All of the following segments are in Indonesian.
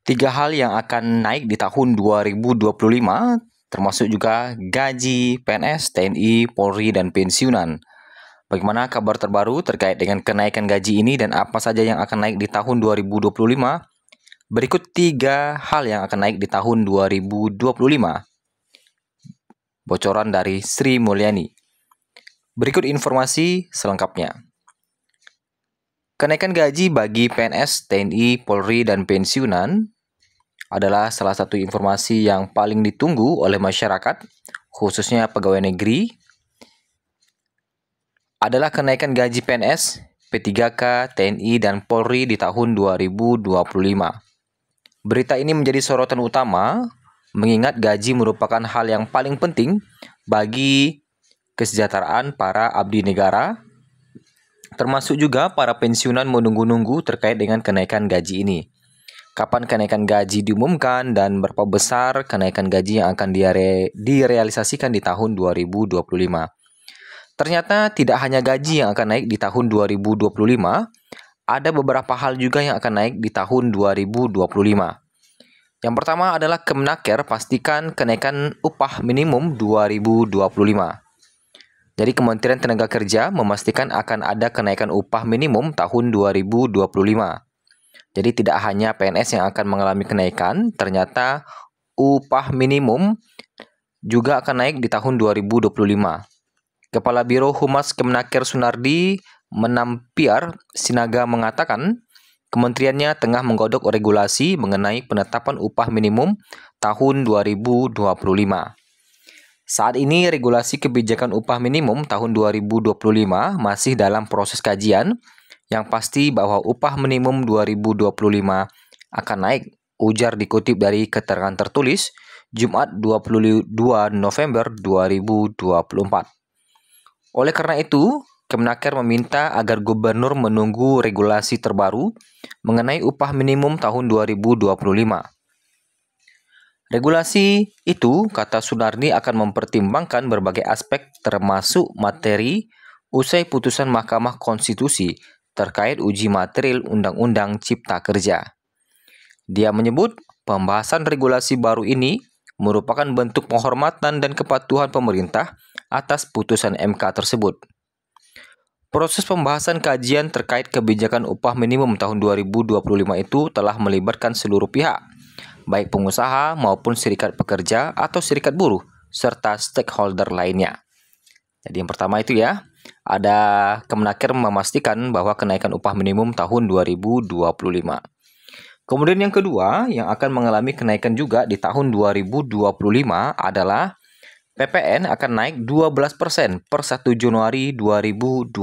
Tiga hal yang akan naik di tahun 2025, termasuk juga gaji PNS, TNI, Polri, dan pensiunan. Bagaimana kabar terbaru terkait dengan kenaikan gaji ini dan apa saja yang akan naik di tahun 2025? Berikut tiga hal yang akan naik di tahun 2025. Bocoran dari Sri Mulyani. Berikut informasi selengkapnya. Kenaikan gaji bagi PNS, TNI, Polri, dan pensiunan adalah salah satu informasi yang paling ditunggu oleh masyarakat, khususnya pegawai negeri, adalah kenaikan gaji PNS, P3K, TNI, dan Polri di tahun 2025. Berita ini menjadi sorotan utama, mengingat gaji merupakan hal yang paling penting bagi kesejahteraan para abdi negara, termasuk juga para pensiunan menunggu-nunggu terkait dengan kenaikan gaji ini. Kapan kenaikan gaji diumumkan dan berapa besar kenaikan gaji yang akan direalisasikan di tahun 2025. Ternyata tidak hanya gaji yang akan naik di tahun 2025, ada beberapa hal juga yang akan naik di tahun 2025. Yang pertama adalah Kemenaker pastikan kenaikan upah minimum 2025. Jadi Kementerian Tenaga Kerja memastikan akan ada kenaikan upah minimum tahun 2025. Jadi tidak hanya PNS yang akan mengalami kenaikan, ternyata upah minimum juga akan naik di tahun 2025. Kepala Biro Humas Kemenaker Sunardi Menampiar Sinaga mengatakan, kementeriannya tengah menggodok regulasi mengenai penetapan upah minimum tahun 2025. Saat ini regulasi kebijakan upah minimum tahun 2025 masih dalam proses kajian. Yang pasti bahwa upah minimum 2025 akan naik, ujar dikutip dari keterangan tertulis Jumat 22 November 2024. Oleh karena itu, Kemenaker meminta agar gubernur menunggu regulasi terbaru mengenai upah minimum tahun 2025. Regulasi itu, kata Sunardi, akan mempertimbangkan berbagai aspek termasuk materi usai putusan Mahkamah Konstitusi terkait uji material Undang-Undang Cipta Kerja. Dia menyebut pembahasan regulasi baru ini merupakan bentuk penghormatan dan kepatuhan pemerintah atas putusan MK tersebut. Proses pembahasan kajian terkait kebijakan upah minimum tahun 2025 itu telah melibatkan seluruh pihak, baik pengusaha maupun serikat pekerja atau serikat buruh, serta stakeholder lainnya. Jadi yang pertama itu ya, ada Kemenaker memastikan bahwa kenaikan upah minimum tahun 2025. Kemudian yang kedua yang akan mengalami kenaikan juga di tahun 2025 adalah PPN akan naik 12% per 1 Januari 2025.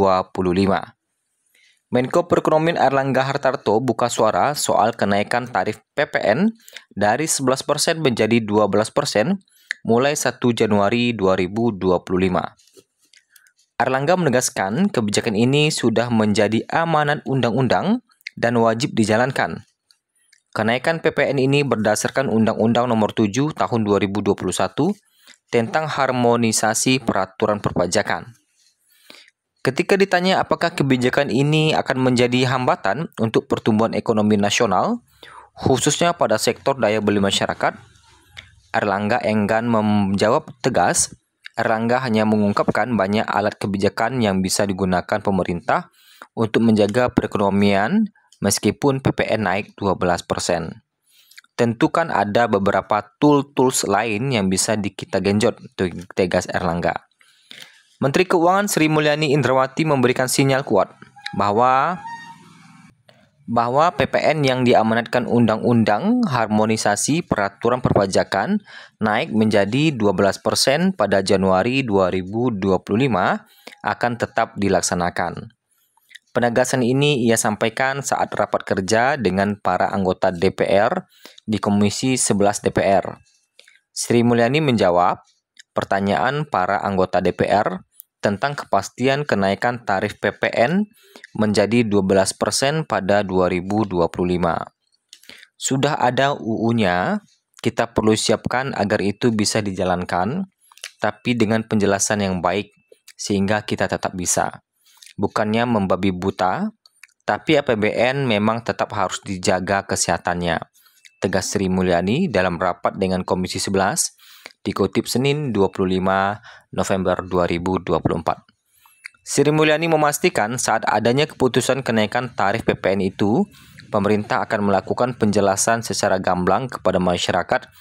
Menko Perekonomian Airlangga Hartarto buka suara soal kenaikan tarif PPN dari 11% menjadi 12% mulai 1 Januari 2025. Airlangga menegaskan kebijakan ini sudah menjadi amanat undang-undang dan wajib dijalankan. Kenaikan PPN ini berdasarkan Undang-Undang Nomor 7 Tahun 2021 tentang harmonisasi peraturan perpajakan. Ketika ditanya apakah kebijakan ini akan menjadi hambatan untuk pertumbuhan ekonomi nasional, khususnya pada sektor daya beli masyarakat, Airlangga enggan menjawab tegas. Airlangga hanya mengungkapkan banyak alat kebijakan yang bisa digunakan pemerintah untuk menjaga perekonomian meskipun PPN naik 12%. Tentu kan ada beberapa tools lain yang bisa kita genjot, tegas Airlangga. Menteri Keuangan Sri Mulyani Indrawati memberikan sinyal kuat bahwa PPN yang diamanatkan Undang-Undang Harmonisasi Peraturan Perpajakan naik menjadi 12% pada Januari 2025 akan tetap dilaksanakan. Penegasan ini ia sampaikan saat rapat kerja dengan para anggota DPR di Komisi 11 DPR. Sri Mulyani menjawab pertanyaan para anggota DPR tentang kepastian kenaikan tarif PPN menjadi 12% pada 2025. Sudah ada UU-nya, kita perlu siapkan agar itu bisa dijalankan, tapi dengan penjelasan yang baik, sehingga kita tetap bisa. Bukannya membabi buta, tapi APBN memang tetap harus dijaga kesehatannya. tegas Sri Mulyani dalam rapat dengan Komisi 11, dikutip Senin 25 November 2024. Sri Mulyani memastikan saat adanya keputusan kenaikan tarif PPN itu, pemerintah akan melakukan penjelasan secara gamblang kepada masyarakat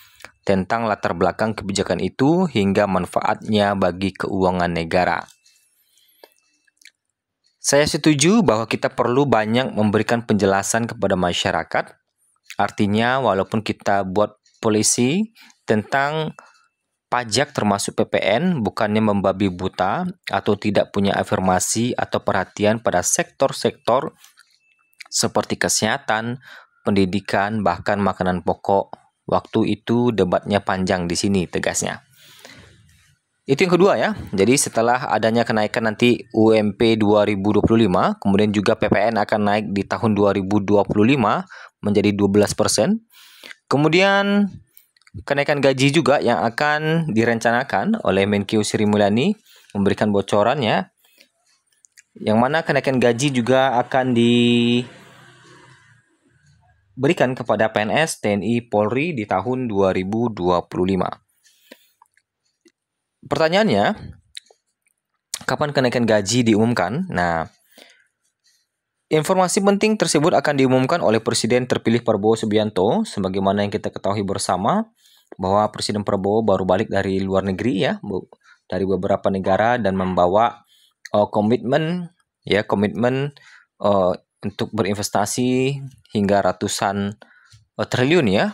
tentang latar belakang kebijakan itu hingga manfaatnya bagi keuangan negara. Saya setuju bahwa kita perlu banyak memberikan penjelasan kepada masyarakat. Artinya, walaupun kita buat polisi tentang pajak termasuk PPN, bukannya membabi buta atau tidak punya afirmasi atau perhatian pada sektor-sektor seperti kesehatan, pendidikan, bahkan makanan pokok. Waktu itu debatnya panjang di sini, tegasnya. Itu yang kedua ya. Jadi setelah adanya kenaikan nanti UMP 2025, kemudian juga PPN akan naik di tahun 2025 menjadi 12%. Kemudian kenaikan gaji juga yang akan direncanakan oleh Menkeu Sri Mulyani memberikan bocorannya. Yang mana kenaikan gaji juga akan diberikan kepada PNS, TNI, Polri di tahun 2025. Pertanyaannya, kapan kenaikan gaji diumumkan? Nah, informasi penting tersebut akan diumumkan oleh Presiden terpilih Prabowo Subianto, sebagaimana yang kita ketahui bersama bahwa Presiden Prabowo baru balik dari luar negeri ya, dari beberapa negara dan membawa komitmen untuk berinvestasi hingga ratusan triliun ya,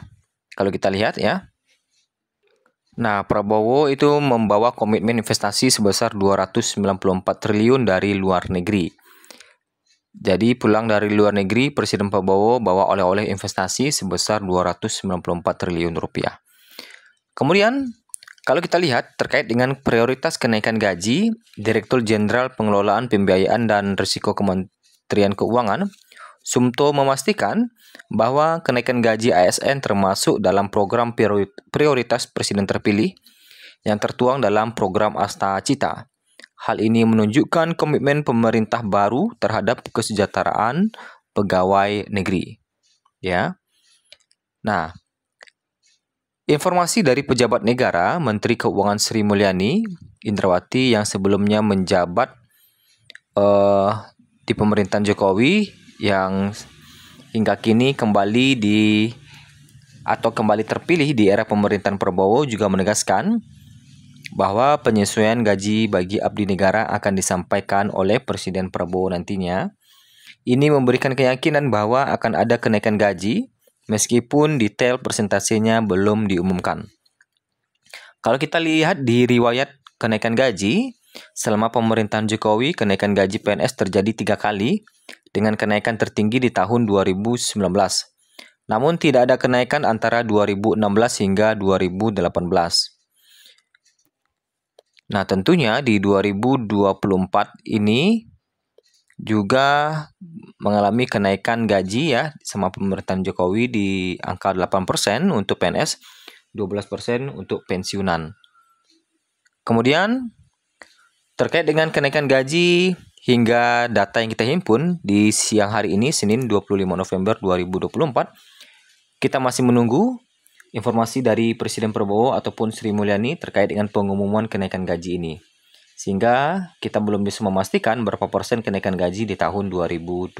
kalau kita lihat ya. Nah, Prabowo itu membawa komitmen investasi sebesar 294 triliun dari luar negeri. Jadi pulang dari luar negeri, Presiden Prabowo bawa oleh-oleh investasi sebesar 294 triliun rupiah. Kemudian, kalau kita lihat terkait dengan prioritas kenaikan gaji, Direktur Jenderal Pengelolaan Pembiayaan dan Risiko Kementerian Keuangan, Sumto memastikan bahwa kenaikan gaji ASN termasuk dalam program prioritas Presiden terpilih yang tertuang dalam program Asta Cita. Hal ini menunjukkan komitmen pemerintah baru terhadap kesejahteraan pegawai negeri. Ya. Nah, informasi dari pejabat negara, Menteri Keuangan Sri Mulyani Indrawati yang sebelumnya menjabat di pemerintahan Jokowi yang hingga kini kembali terpilih di era pemerintahan Prabowo juga menegaskan bahwa penyesuaian gaji bagi abdi negara akan disampaikan oleh Presiden Prabowo nantinya. Ini memberikan keyakinan bahwa akan ada kenaikan gaji meskipun detail persentasenya belum diumumkan. Kalau kita lihat di riwayat kenaikan gaji, selama pemerintahan Jokowi, kenaikan gaji PNS terjadi 3 kali dengan kenaikan tertinggi di tahun 2019. Namun tidak ada kenaikan antara 2016 hingga 2018. Nah, tentunya di 2024 ini juga mengalami kenaikan gaji ya sama pemerintahan Jokowi di angka 8% untuk PNS, 12% untuk pensiunan. Kemudian terkait dengan kenaikan gaji hingga data yang kita himpun di siang hari ini, Senin 25 November 2024, kita masih menunggu informasi dari Presiden Prabowo ataupun Sri Mulyani terkait dengan pengumuman kenaikan gaji ini. Sehingga kita belum bisa memastikan berapa persen kenaikan gaji di tahun 2025.